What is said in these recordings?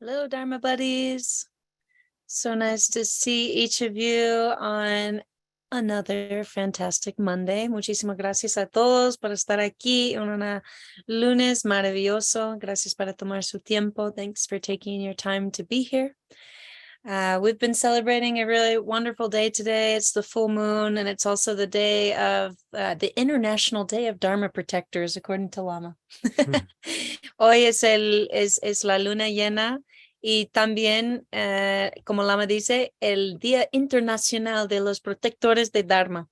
Hello, Dharma buddies. So nice to see each of you on another fantastic Monday. Muchísimas gracias a todos por estar aquí en un lunes maravilloso. Gracias para tomar su tiempo. Thanks for taking your time to be here. We've been celebrating a really wonderful day today. It's the full moon, and it's also the day of the International Day of Dharma Protectors, according to Lama. Hoy es la luna llena y también, como Lama dice, el Día Internacional de los Protectores de Dharma.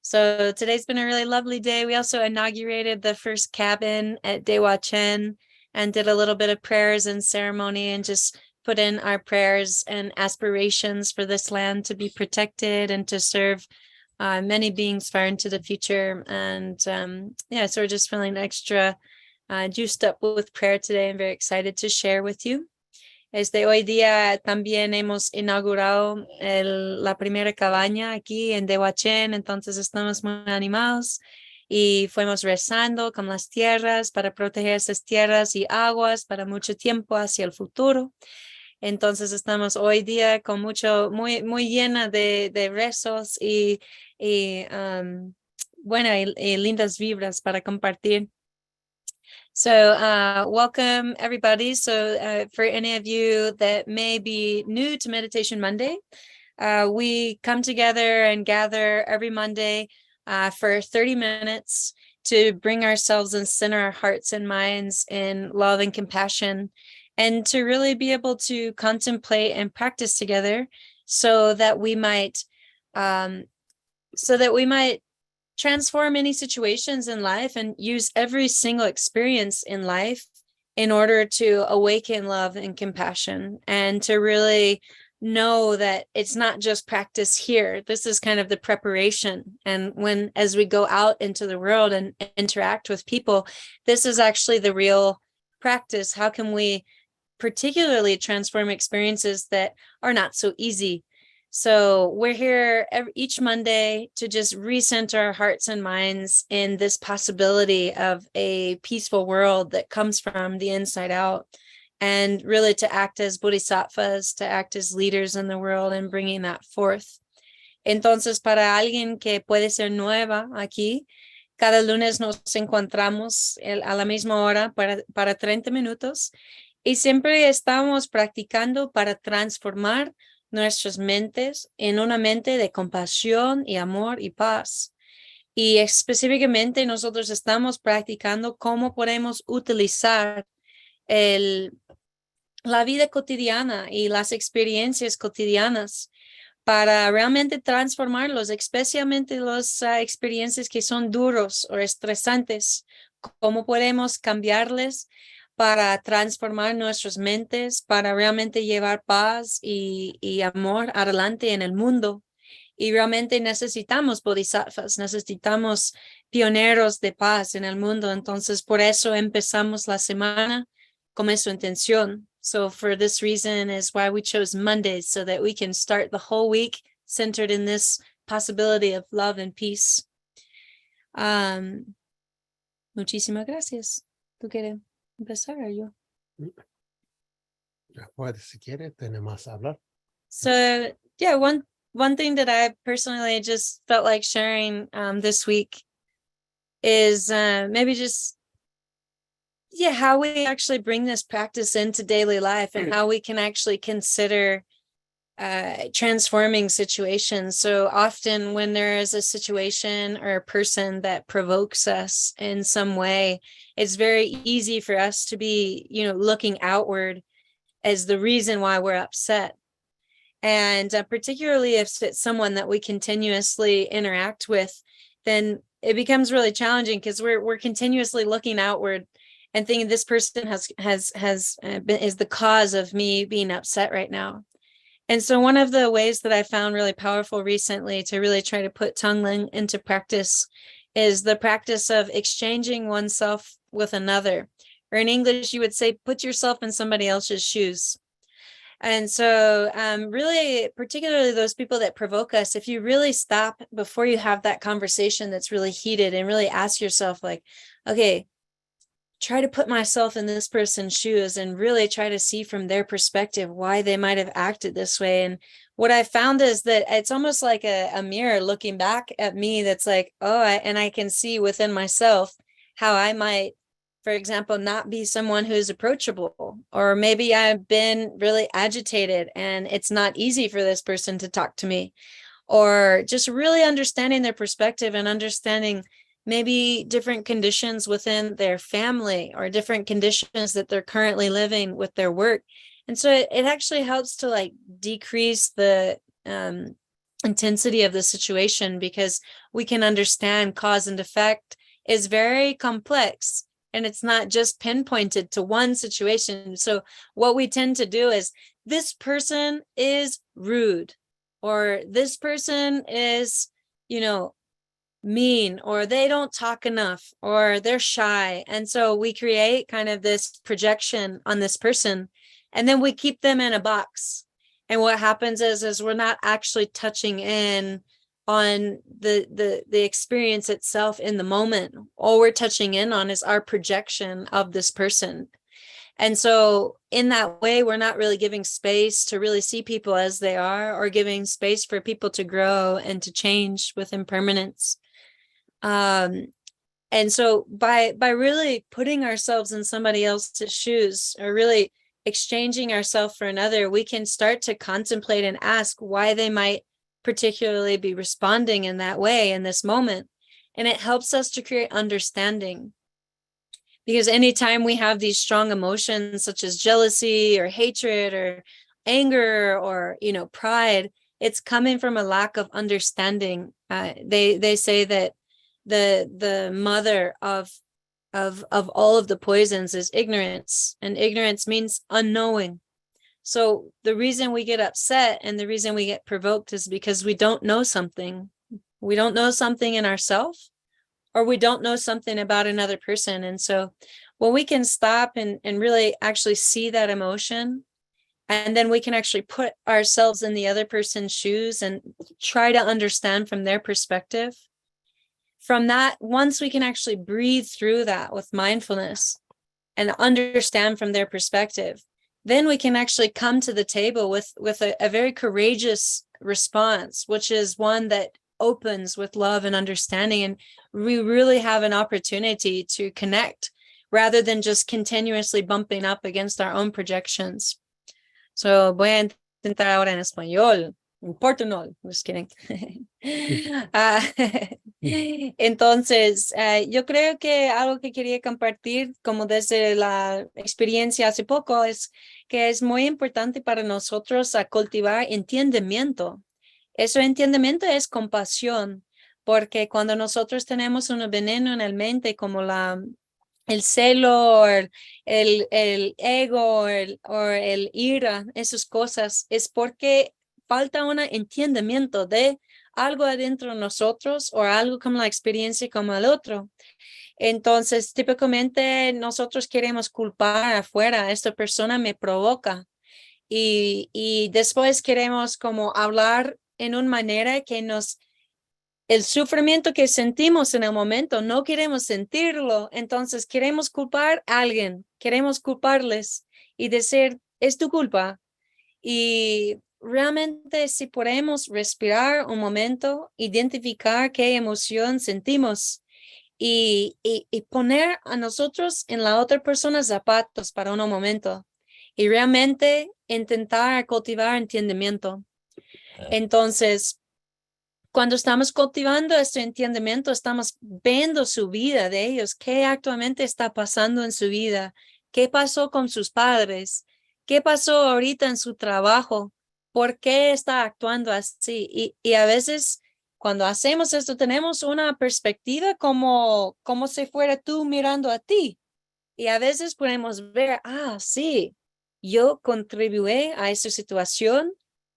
So today's been a really lovely day. We also inaugurated the first cabin at Dewa Chen and did a little bit of prayers and ceremony and just put in our prayers and aspirations for this land to be protected and to serve many beings far into the future. And so we're just feeling extra juiced up with prayer today. I'm very excited to share with you. Hoy día también hemos inaugurado la primera cabaña aquí en Dewa Chen, entonces estamos muy animados y fuimos rezando con las tierras para proteger esas tierras y aguas para mucho tiempo hacia el futuro. Entonces estamos hoy día con muy llena de rezos y lindas vibras para compartir. So welcome everybody. So for any of you that may be new to Meditation Monday, we come together and gather every Monday for 30 minutes to bring ourselves and center our hearts and minds in love and compassion, and to really be able to contemplate and practice together so that we might transform any situations in life and use every single experience in life in order to awaken love and compassion, and to really know that it's not just practice here. This is kind of the preparation. And as we go out into the world and interact with people, this is actually the real practice. How can we particularly transform experiences that are not so easy? So we're here each Monday to just recenter our hearts and minds in this possibility of a peaceful world that comes from the inside out, and really to act as bodhisattvas, to act as leaders in the world and bringing that forth. Entonces, para alguien que puede ser nueva aquí, cada lunes nos encontramos a la misma hora para 30 minutos y siempre estamos practicando para transformar nuestras mentes en una mente de compasión y amor y paz. Y específicamente nosotros estamos practicando cómo podemos utilizar la vida cotidiana y las experiencias cotidianas para realmente transformarlos, especialmente las experiencias que son duros o estresantes. Cómo podemos cambiarles para transformar nuestras mentes, para realmente llevar paz y amor adelante en el mundo. Y realmente necesitamos bodhisattvas, necesitamos pioneros de paz en el mundo. Entonces, por eso empezamos la semana con esa intención. So for this reason is why we chose Mondays, so that we can start the whole week centered in this possibility of love and peace. Muchísimas gracias. ¿Tú quieres empezar o yo? Puede, si quiere, tenemos a hablar. So yeah, one thing that I personally just felt like sharing this week is maybe just how we actually bring this practice into daily life and how we can actually consider transforming situations. So often when there is a situation or a person that provokes us in some way, it's very easy for us to be, looking outward as the reason why we're upset. And particularly if it's someone that we continuously interact with, then it becomes really challenging because we're continuously looking outward and thinking this person is the cause of me being upset right now. And so one of the ways that I found really powerful recently to really try to put Tonglen into practice is the practice of exchanging oneself with another. Or in English, you would say, put yourself in somebody else's shoes. And so really, particularly those people that provoke us, if you really stop before you have that conversation that's really heated and really ask yourself like, okay, try to put myself in this person's shoes and really try to see from their perspective why they might have acted this way. And what I found is that it's almost like a mirror looking back at me that's like, and I can see within myself how I might, for example, not be someone who's approachable, or maybe I've been really agitated and it's not easy for this person to talk to me, or just really understanding their perspective and understanding maybe different conditions within their family or different conditions that they're currently living with their work. And so it actually helps to like decrease the intensity of the situation, because we can understand cause and effect is very complex and it's not just pinpointed to one situation. So what we tend to do is, this person is rude, or this person is, mean, or they don't talk enough, or they're shy. And so we create kind of this projection on this person, and then we keep them in a box. And what happens is we're not actually touching in on the experience itself in the moment. All we're touching in on is our projection of this person. And so in that way, we're not really giving space to really see people as they are, or giving space for people to grow and to change with impermanence. And so by really putting ourselves in somebody else's shoes, or really exchanging ourselves for another, we can start to contemplate and ask why they might particularly be responding in that way in this moment. And it helps us to create understanding. Because anytime we have these strong emotions such as jealousy or hatred or anger or, pride, it's coming from a lack of understanding. They say that the mother of all of the poisons is ignorance, and ignorance means unknowing. So the reason we get upset and the reason we get provoked is because we don't know something. We don't know something in ourselves, or we don't know something about another person. And so when we can stop and really actually see that emotion, and then we can actually put ourselves in the other person's shoes and try to understand from their perspective. From that, once we can actually breathe through that with mindfulness and understand from their perspective, then we can actually come to the table with a very courageous response, which is one that opens with love and understanding. And we really have an opportunity to connect rather than just continuously bumping up against our own projections. So voy a intentar ahora en español. Portuñol, just kidding. Entonces, yo creo que algo que quería compartir como desde la experiencia hace poco es que es muy importante para nosotros a cultivar entendimiento. Ese entendimiento es compasión, porque cuando nosotros tenemos un veneno en la mente como el celo, el ego, o el ira, esas cosas, es porque falta un entendimiento de algo adentro de nosotros o algo como la experiencia como el otro. Entonces, típicamente nosotros queremos culpar afuera, esta persona me provoca y después queremos como hablar en una manera que el sufrimiento que sentimos en el momento, no queremos sentirlo, entonces queremos culpar a alguien, queremos culparles y decir, es tu culpa. Y realmente si podemos respirar un momento, identificar qué emoción sentimos y poner a nosotros en la otra persona zapatos para un momento y realmente intentar cultivar entendimiento. Entonces, cuando estamos cultivando este entendimiento, estamos viendo su vida de ellos, qué actualmente está pasando en su vida, qué pasó con sus padres, qué pasó ahorita en su trabajo, por qué está actuando así. Y a veces cuando hacemos esto, tenemos una perspectiva como si fuera tú mirando a ti. Y a veces podemos ver, sí, yo contribuí a esa situación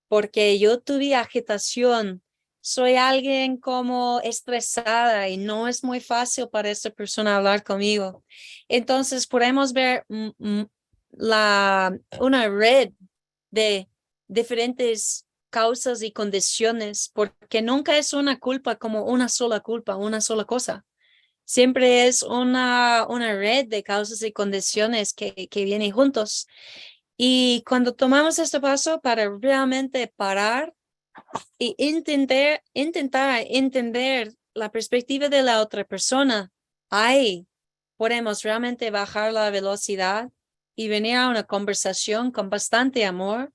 porque yo tuve agitación. Soy alguien como estresada y no es muy fácil para esta persona hablar conmigo. Entonces podemos ver una red de diferentes causas y condiciones porque nunca es una culpa como una sola culpa, una sola cosa. Siempre es una red de causas y condiciones que vienen juntos. Y cuando tomamos este paso para realmente parar y intentar entender la perspectiva de la otra persona, ahí podemos realmente bajar la velocidad y venir a una conversación con bastante amor,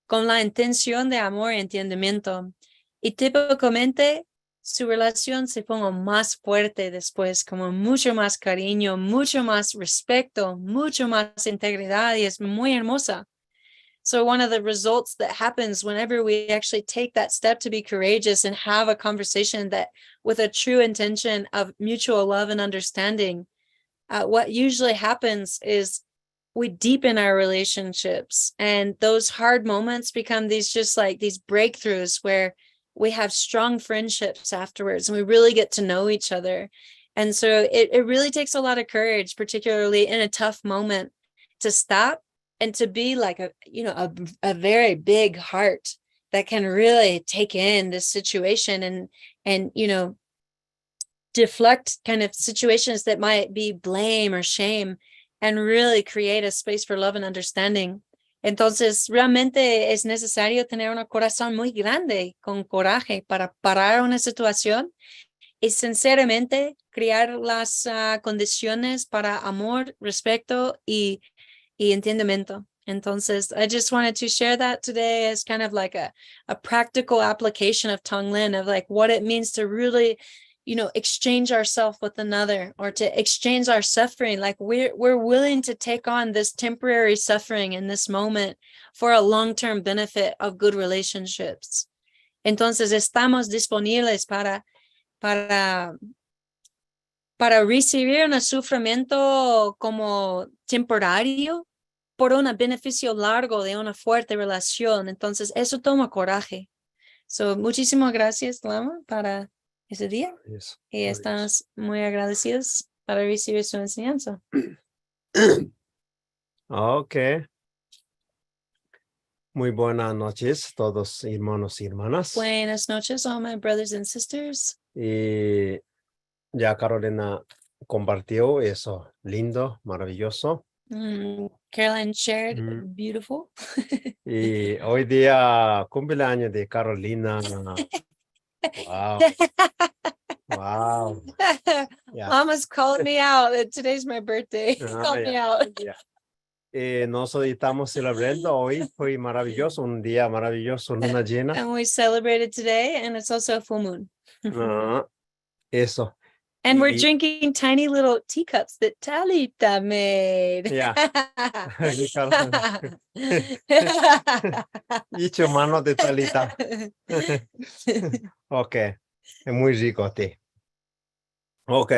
con la intención de amor y entendimiento. Y típicamente su relación se ponga más fuerte después, como mucho más cariño, mucho más respeto, mucho más integridad y es muy hermosa. So one of the results that happens whenever we actually take that step to be courageous and have a conversation that with a true intention of mutual love and understanding, what usually happens is we deepen our relationships and those hard moments become these just like these breakthroughs where we have strong friendships afterwards and we really get to know each other. And so it really takes a lot of courage, particularly in a tough moment, to stop and to be like a very big heart that can really take in this situation and deflect kind of situations that might be blame or shame and really create a space for love and understanding. Entonces, realmente es necesario tener un corazón muy grande, con coraje, para parar una situación y sinceramente crear las condiciones para amor, respeto y entendimiento. Entonces, I just wanted to share that today as kind of like a practical application of Tonglen, of like what it means to really exchange ourselves with another or to exchange our suffering. Like we're willing to take on this temporary suffering in this moment for a long-term benefit of good relationships. Entonces estamos disponibles para recibir un sufrimiento como temporario por un beneficio largo de una fuerte relación. Entonces eso toma coraje. So, muchísimas gracias, Lama, para ese día. Yes. Y estamos muy agradecidos para recibir su enseñanza. Ok. Muy buenas noches, todos hermanos y hermanas. Buenas noches, all my brothers and sisters. Y ya Carolina compartió eso lindo, maravilloso. Caroline shared, beautiful. Y hoy día cumpleaños de Carolina. Wow. Wow. Yeah. Mama's calling me out that today's my birthday. Call me out. Nosotros estamos celebrando hoy, fue maravilloso, un día maravilloso, luna llena. And we celebrated today, and it's also a full moon. Eso. And we're drinking tiny little teacups that Talita made. Yeah. Dicho mano de Talita. Ok. Es muy rico té. Ok.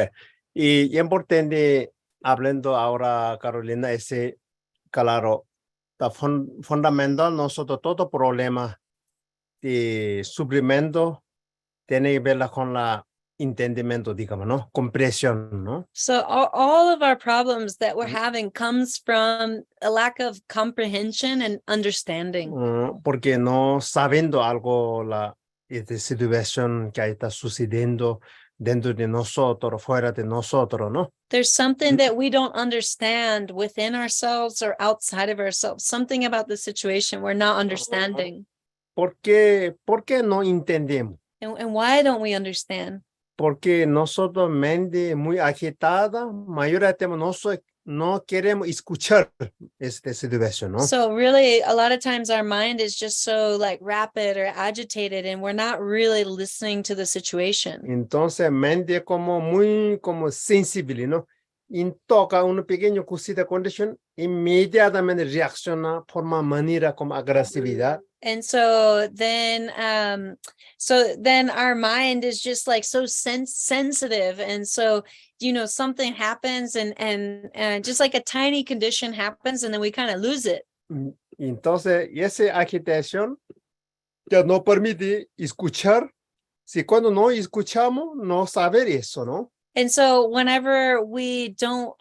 Y importante, hablando ahora, Carolina, ese, claro, fundamental nosotros todo problema de sufrimiento tiene que verla con la entendimiento, digamos, ¿no? Comprensión, ¿no? So all of our problems that we're having comes from a lack of comprehension and understanding. Porque no sabiendo algo, esta situación que está sucediendo dentro de nosotros, fuera de nosotros, ¿no? There's something that we don't understand within ourselves or outside of ourselves, something about the situation we're not understanding. ¿Por qué no entendemos? And why don't we understand? Porque nosotros, mente muy agitada, mayormente no queremos escuchar esta situación, ¿no? So really, a lot of times our mind is just so like rapid or agitated, and we're not really listening to the situation. Entonces, mente como sensible, ¿no? Y toca una pequeña cosita condición, inmediatamente reacciona por una manera como agresividad. And so then our mind is just like so sensitive, and so something happens, and just like a tiny condition happens, and then we kind of lose it. Entonces, esa agitación ya no permite escuchar. Si cuando no escuchamos, no saber eso, ¿no? And so whenever we don't,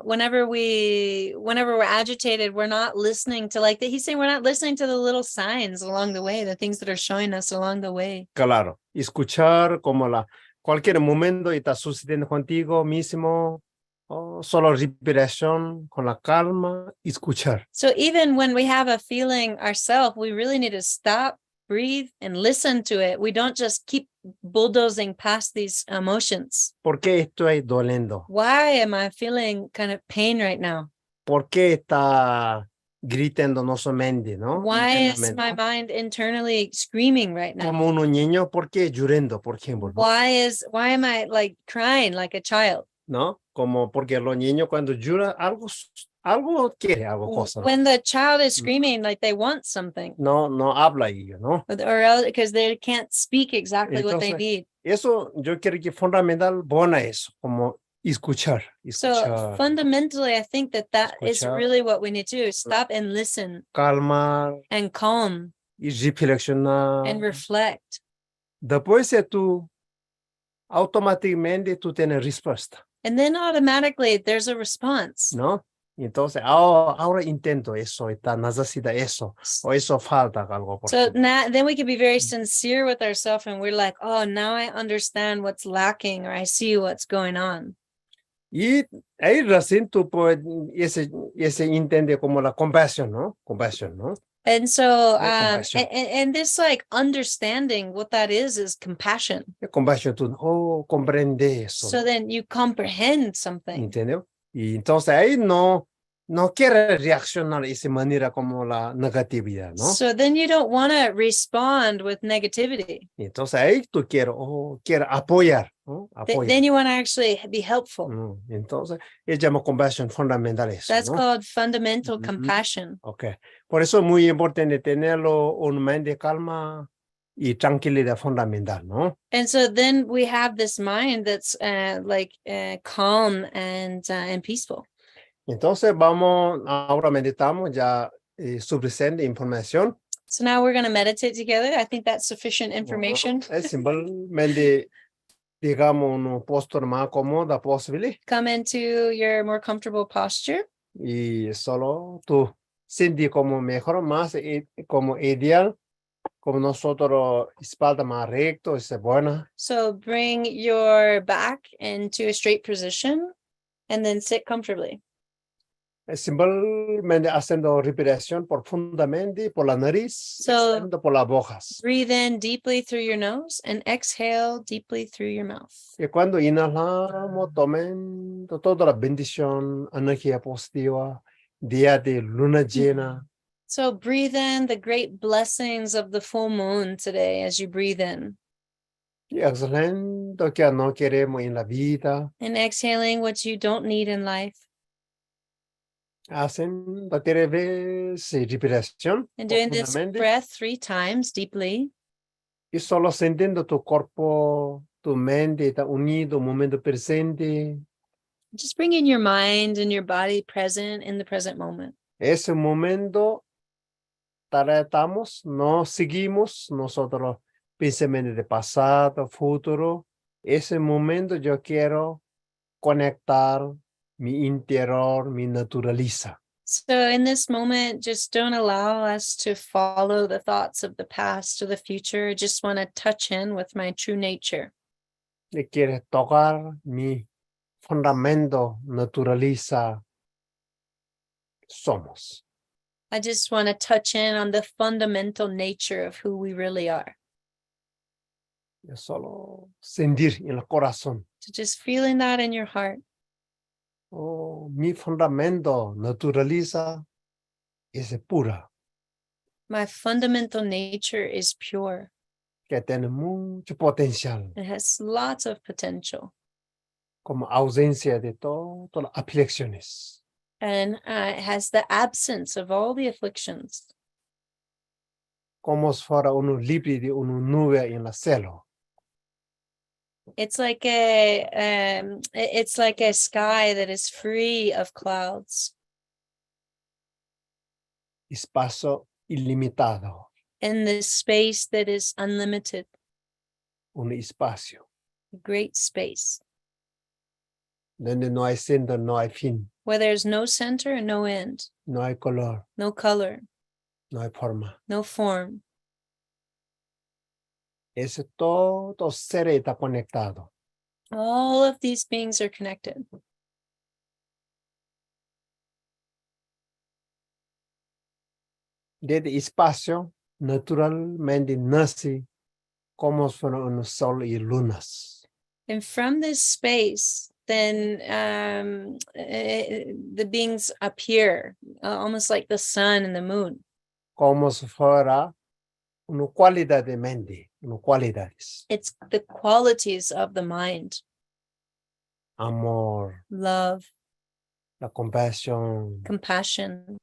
whenever we're agitated, we're not listening to he's saying we're not listening to the little signs along the way, the things that are showing us along the way. Claro, escuchar como cualquier momento está sucediendo contigo mismo, solo respiración con la calma, escuchar. So even when we have a feeling ourselves, we really need to stop, breathe, and listen to it. We don't just keep bulldozing past these emotions. ¿Por qué estoy doliendo? Why am I feeling kind of pain right now? ¿Por qué está gritando nuestra mente, no? Why is my mind internally screaming right now? Como un niño, ¿por qué llorando, por ejemplo? ¿No? Why am I like crying like a child? ¿No? Como porque los niños cuando lloran algo quiere, algo cosa. ¿No? When the child is screaming, like they want something. No habla ellos, ¿no? Or else because they can't speak exactly what they Entonces, need. Eso yo creo que fundamental, bueno eso, como escuchar. So fundamentally, I think that is Escuchar. really what we need to do. Stop and listen Calmar and calm y reflexionar. and reflect. Después tú automáticamente tú tienes respuesta, And then automatically there's a response. ¿no? Entonces, ahora intento eso, necesita eso, o eso falta algo. Por So ejemplo. now, then we can be very sincere with ourselves, and we're like, oh, now I understand what's lacking, or I see what's going on. Y ahí recién tú puedes, ese entiende como la compasión, ¿no? Compasión, ¿no? And so, compassion. and this like understanding what that is compassion. Compasión, tú, comprende eso. So ¿no? then you comprehend something. ¿Entendió? Y entonces ahí no quiere reaccionar de esa manera como la negatividad, ¿no? So then you don't want to respond with negativity. Y entonces ahí tú quieres apoyar, ¿no? Then you want to actually be helpful. Entonces, es llamado compasión fundamental eso, That's ¿no? called fundamental compassion. Okay. Por eso es muy importante tenerlo un mente calma y tranquilidad fundamental, ¿no? And so then we have this mind that's calm and peaceful. Entonces ahora meditamos ya suficiente información. So now we're going to meditate together. I think that's sufficient information. Es simplemente, digamos, una postura más cómoda posible. Come into your more comfortable posture. Y solo tú sientes como mejor, más como ideal, como nosotros espalda más recto, es buena. So bring your back into a straight position and then sit comfortably. Es simplemente haciendo respiración profundamente por la nariz, So por las bocas. breathe in deeply through your nose and exhale deeply through your mouth. Y cuando inhalamos, tomen toda la bendición, energía positiva, día de luna llena. So breathe in the great blessings of the full moon today as you breathe in. Y exhalando que no queremos en la vida. And exhaling what you don't need in life. Hacen 3 veces respiración. And doing this breath 3 times deeply. Y solo sintiendo tu cuerpo, tu mente está unido, momento presente. Just bringing your mind and your body present in the present moment. Ese momento tratamos, no seguimos nosotros pensamientos de pasado, futuro. Ese momento yo quiero conectar mi interior, mi naturaleza. So in this moment, just don't allow us to follow the thoughts of the past or the future. I just want to touch in with my true nature. Y quiero tocar mi fundamento, naturaleza. Somos. I just want to touch in on the fundamental nature of who we really are. Yo solo sentir en el corazón. So just feeling that in your heart. Oh, mi fundamento, naturaleza es pura, My fundamental nature is pure. que tiene mucho potencial, It has lots of potential. como ausencia de todas las aflicciones. And it has the absence of all the afflictions. Como si fuera uno libre de una nube en el cielo. It's like it's like a sky that is free of clouds. Espacio ilimitado, And this space that is unlimited, un espacio a great space, donde no hay centro, no hay fin, where there's no center and no end, no hay color, no color, no hay forma. no form. Ese todo ser está conectado. All of these beings are connected. Desde espacio, naturalmente nace como son un sol y lunas. And from this space, then the beings appear almost like the sun and the moon. Como si fuera una cualidad de mente, una cualidades. It's the qualities of the mind: Amor, love, la compasión, compassion,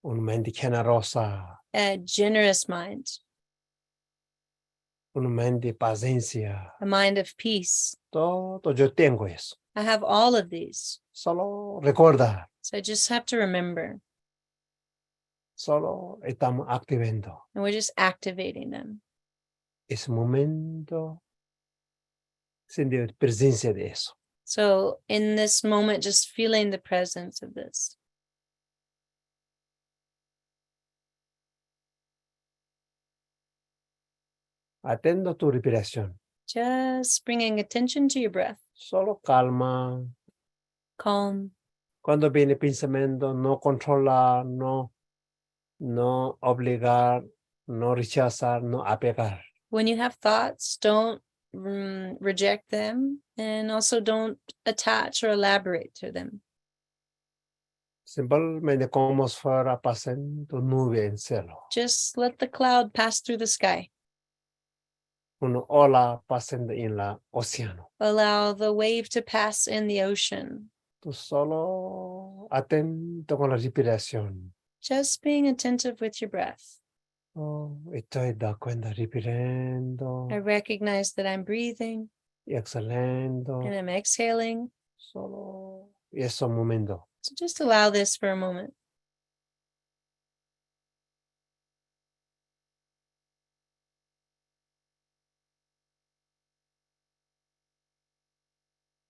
una mente generosa, a generous mind, una mente paciencia. a mind of peace. Todo yo tengo eso. I have all of these. Solo recuerda, So I just have to remember, solo estamos activando and we're just activating them. ese momento, sentir presencia de eso. So in this moment, just feeling the presence of this. Atendo tu respiración. Just bringing attention to your breath. Solo calma. Calm. Cuando viene pensamiento, no controlar, no obligar, no rechazar, no apegar. When you have thoughts, don't reject them, and also don't attach or elaborate to them. Simplemente como si fuera pasando nube en cielo. Just let the cloud pass through the sky. Una ola pasando en la océano. Allow the wave to pass in the ocean. Tú solo atento con la respiración. Just being attentive with your breath. Oh, estoy da cuenta respirando I recognize that I'm breathing y exhalando. and I'm exhaling. Solo ese momento. So just allow this for a moment.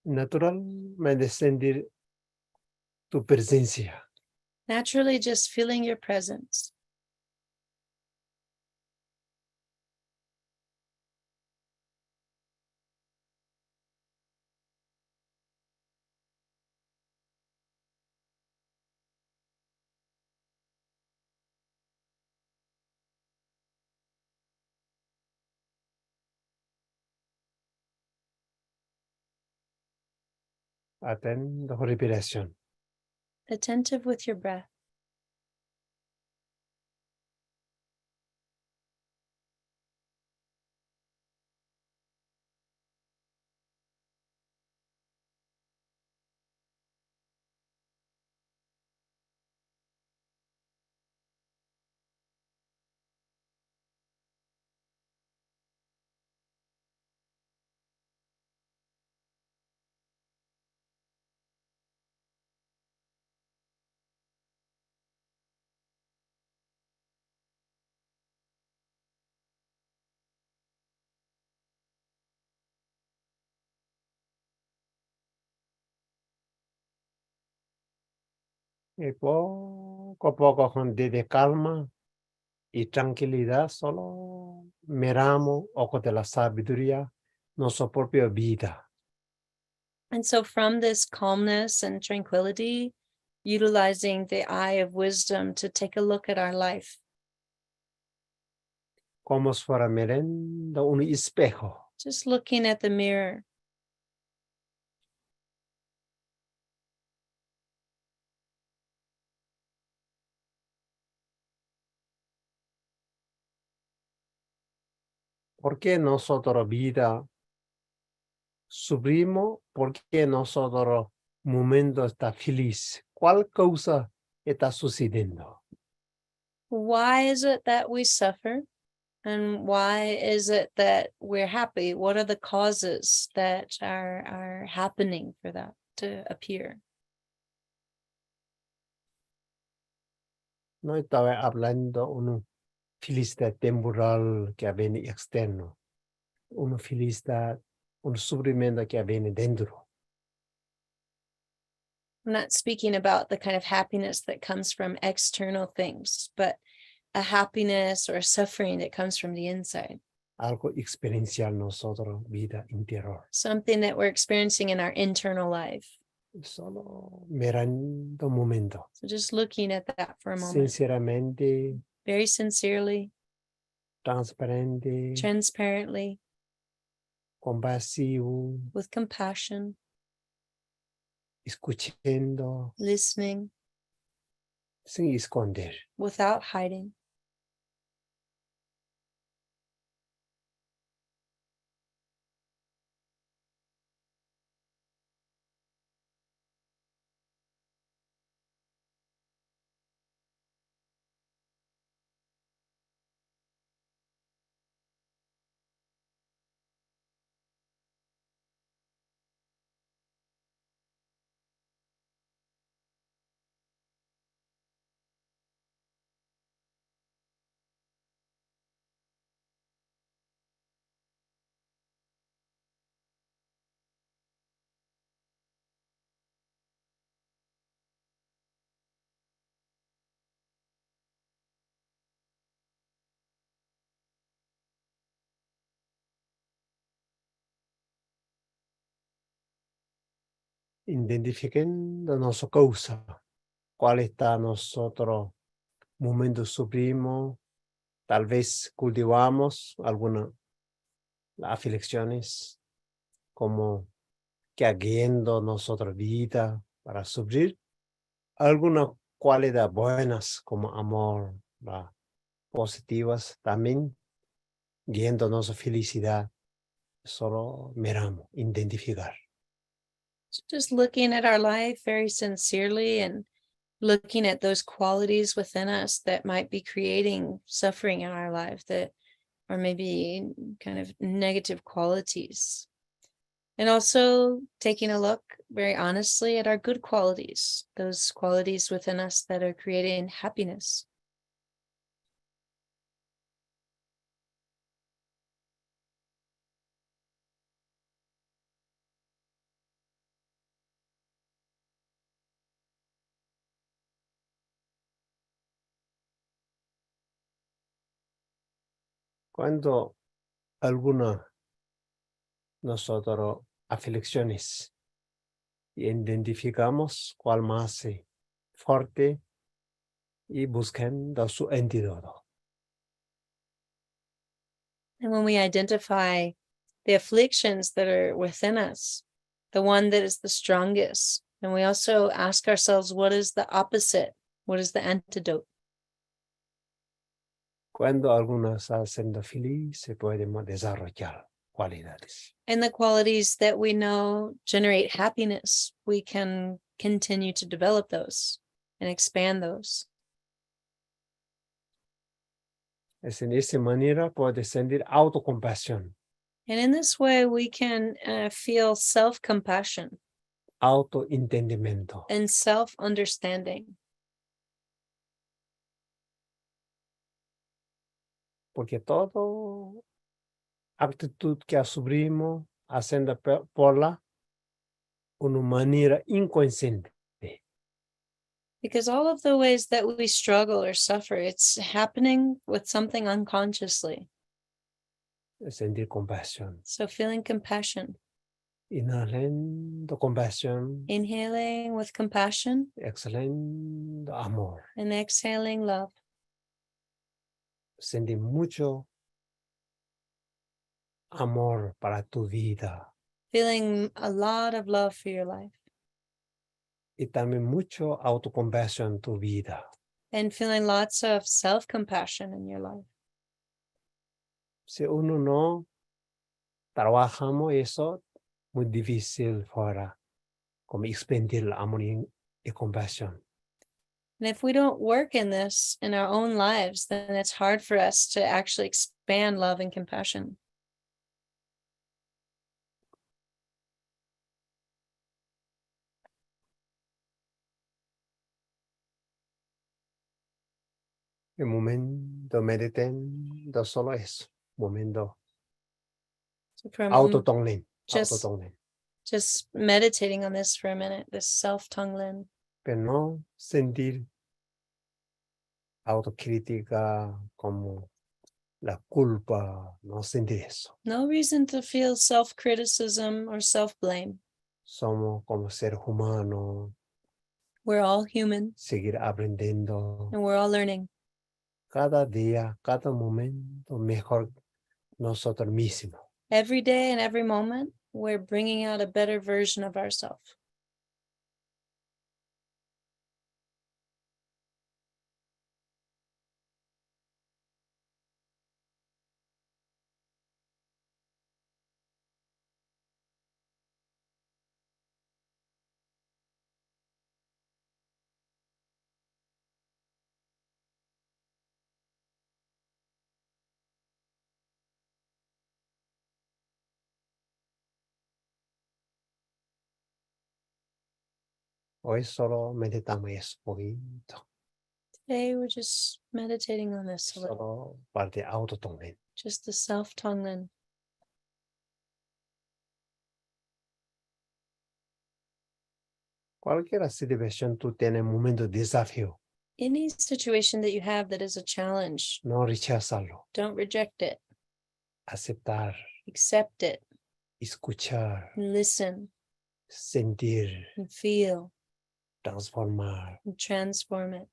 Naturalmente sentir tu presencia. Naturally, just feeling your presence. Atento con respiración. Attentive with your breath. Y poco a poco, desde calma y tranquilidad, solo miramos ojos de la sabiduría, nuestra propia vida. And so from this calmness and tranquility, utilizing the eye of wisdom to take a look at our life, Como si fuera mirando un espejo. just looking at the mirror. ¿Por qué nosotros vida sufrimos? ¿Por qué nosotros momento está feliz? ¿Cuál causa está sucediendo? Why is it that we suffer? And why is it that we're happy? What are the causes that are happening for that to appear? No estaba hablando una felicidad temporal que viene externo, una felicidad, un sufrimiento que viene dentro. I'm not speaking about the kind of happiness that comes from external things, but a happiness or a suffering that comes from the inside, Algo experiencial nosotros, vida interior. something that we're experiencing in our internal life. Solo mirando un momento. So just looking at that for a moment, Sinceramente, very sincerely, transparente, transparently, compasivo, with compassion, escuchando, listening, sin esconder. without hiding. Identifiquen nuestra causa. ¿Cuál está nosotros momento sufrimos? Tal vez cultivamos algunas aflicciones como que haciendo nuestra vida para sufrir. Algunas cualidades buenas como amor, positivas también, guiando nuestra felicidad. Solo miramos, identificar. So just looking at our life very sincerely and looking at those qualities within us that might be creating suffering in our life, that are maybe kind of negative qualities. And also taking a look very honestly at our good qualities, those qualities within us that are creating happiness. Cuando alguna nosotros aflicciones identificamos cuál más fuerte y buscando su antídoto. And when we identify the afflictions that are within us, the one that is the strongest, and we also ask ourselves, what is the opposite? What is the antidote? Cuando algunas hacen feliz, se pueden desarrollar cualidades. And the qualities that we know generate happiness, we can continue to develop those and expand those. Es en esa manera puede sentir autocompasión, And in this way, we can feel self-compassion autoentendimiento. and self-understanding. Porque todo actitud que asumimos haciendo por la una manera inconsciente. Because all of the ways that we struggle or suffer, it's happening with something unconsciously. Sentir compasión. So feeling compassion, Inhalando compasión. inhaling with compassion Exhalando amor. and exhaling love. Sentir mucho amor para tu vida. Feeling a lot of love for your life Y también mucho autocompasión en tu vida. and feeling lots of self-compassion in your life. Si uno no trabajamos eso, muy difícil fuera como expandir el amor y compasión. And if we don't work in this in our own lives, then it's hard for us to actually expand love and compassion. El momento meditando solo eso. Momento So for a moment, autotonglen. just- Autotonglen. just meditating on this for a minute, this self-tonglen. Pero no sentir autocrítica como la culpa, no sentir eso. No reason to feel self-criticism or self-blame. Somos como seres humanos, We're all human seguir aprendiendo and we're all learning. cada día, cada momento mejor nosotros mismos. Every day and every moment, we're bringing out a better version of ourselves. Hoy solo meditamos eso, poquito, Today, we're just meditating on this a little, solo parte autotonglen. just the self-tonglen. Cualquier situación tú tienes momento de desafío, Any situation that you have that is a challenge, no rechazarlo, don't reject it, aceptar, accept it, escuchar, and listen sentir, and feel transformar. and transform it.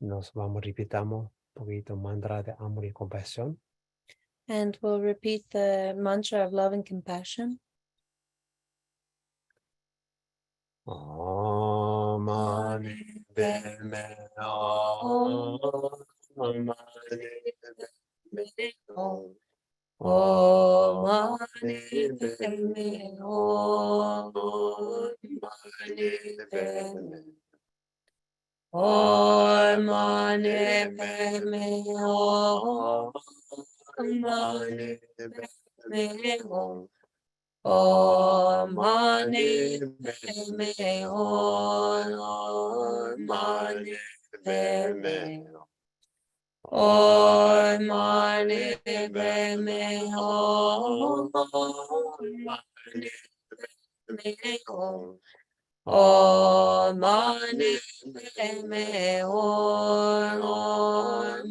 Nos vamos, repitamos un poquito mantra de amor y compasión. And we'll repeat the mantra of love and compassion. Om Mani Padme Hum. Om Mani Padme Hum. Om Mani Padme Hum. Mani Padme Om Mani Padme Hum. Mani Padme Hum. Om Mani Padme Hum. Mani Padme Hum. Om Mani Padme Hum. Mani Padme Hum. Om Mani Padme Hum.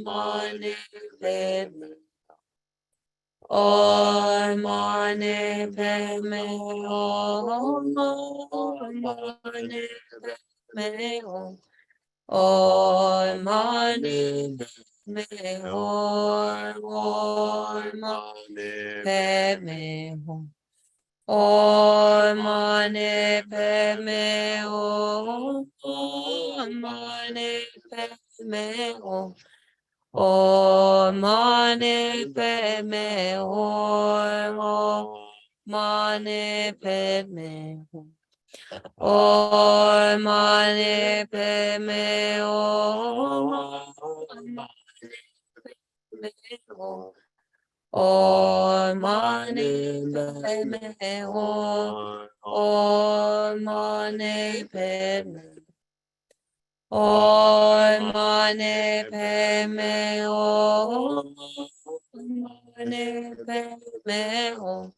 Mani Padme Hum. Om Mani Padme Hum. Mani Padme Hum. Om Mani Padme Hum. Mani Padme Hum. Om Mani Padme Hum. Mani Padme Hum. Om Mani Padme Hum. Mani Padme Hum. Om Mani Padme Hum. Om Mani Padme Hum. Om Mani Padme. Om Mani Padme Hum. Om Mani Padme Hum.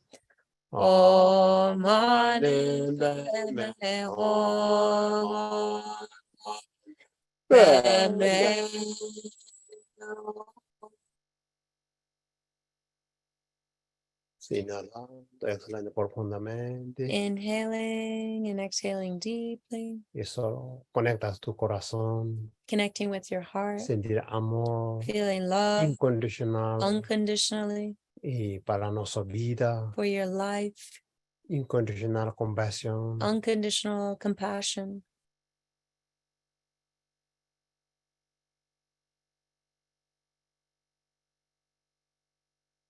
Om Mani Padme Hum. Padme Hum. Inhalando, exhalando profundamente. Inhaling and exhaling deeply, Eso conectas tu corazón, connecting with your heart, sentir amor feeling love incondicional unconditionally y para nuestra vida, for your life, incondicional compasión. unconditional compassion.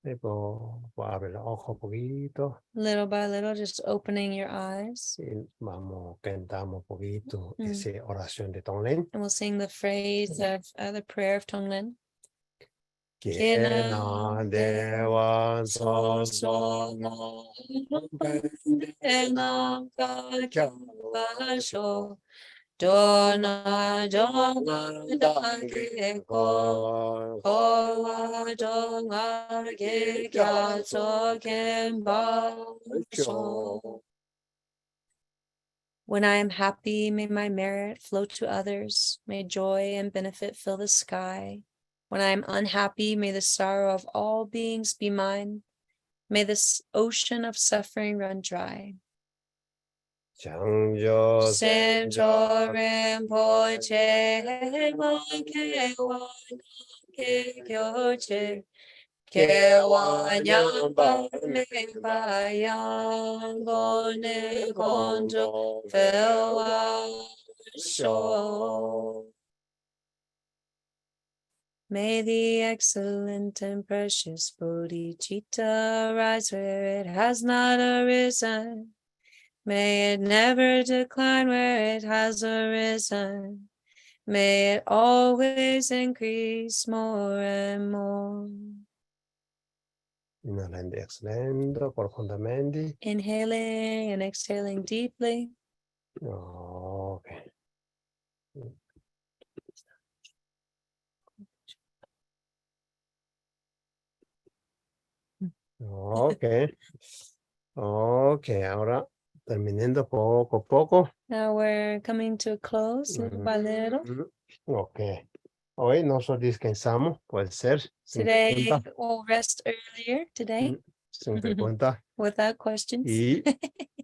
Voy a abrir los ojos un poquito Little by little, just opening your eyes. y vamos cantamos un poquito Mm. esa oración de Tonglen. And we'll sing the phrase of the prayer of Tonglen. Que na dewa so so no Enam Kakasho Dona Dona Dake Ko Kowa Dona Ge Kyatso Kenba Sho. When I am happy, may my merit flow to others. May joy and benefit fill the sky. When I am unhappy, may the sorrow of all beings be mine. May this ocean of suffering run dry. Changyo Senjo Rinpoche, Ke Wan Ke Kyoche, Ke Wan Yang Ba Me Ba Yang Go Ne Gonjo Fel Wa Sho. May the excellent and precious bodhicitta rise where it has not arisen. May it never decline where it has arisen. May it always increase more and more. Inhalando, exhalando profundamente. Inhaling and exhaling deeply. Okay. Okay. Okay, ahora terminando poco a poco. Now we're coming to a close little by little. Okay. Hoy nosotros descansamos, puede ser. Sin Today pregunta. we'll rest earlier today Sin pregunta. without questions. Y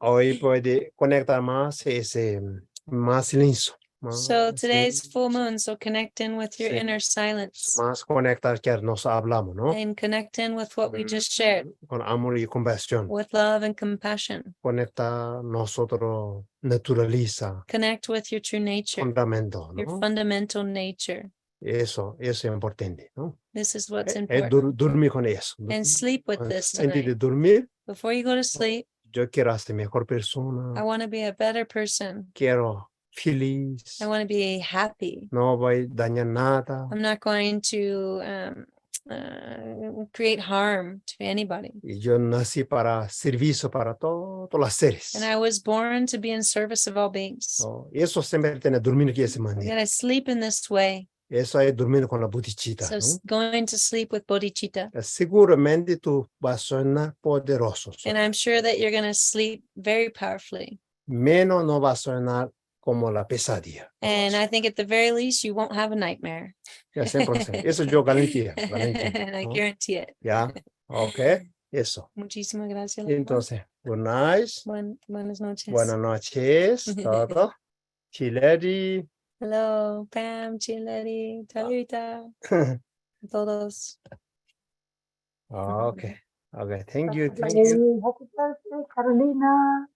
hoy puede conectar más ese más silencio. So Más today's silencio, full moon, so connect in with your Sí. inner silence más conectar que nos hablamos, ¿no? and connect in with what we just shared Con amor y compasión. with love and compassion. Conecta nosotros, naturaliza, Connect with your true nature, fundamento, your ¿no? fundamental nature. Eso es importante, ¿no? This is what's Es important. dormir con eso. And sleep with this Antes de tonight. dormir, Before you go to sleep, yo quiero ser mejor I persona, want to be a better person. quiero feliz, I want to be happy. no voy a dañar nada. I'm not going to create harm to anybody. Y yo nací para servicio para todos los seres. And I was born to be in service of all beings. Oh, eso siempre tiene dormir de esa I'm manera. going to sleep in this way. Eso es dormir con la bodhicitta, So ¿no? going to sleep with bodhicitta. Seguramente tú vas a sonar poderoso. And I'm sure that you're going to sleep very powerfully. Menos no va a sonar como la pesadilla. And I think at the very least, you won't have a nightmare. Ya 100%. Eso yo garantía. And I ¿no? guarantee it. Ya, ok, eso. Muchísimas gracias. Y entonces, good night, Buenas noches. buenas noches, todo. Chileri. Hello, Pam, Chileri, Talita, todos. Ok, ok, thank you, thank you. Happy birthday, Carolina.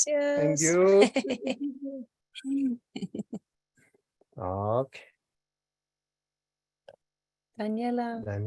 Thank Gracias. you. Ok, Daniela. Dani.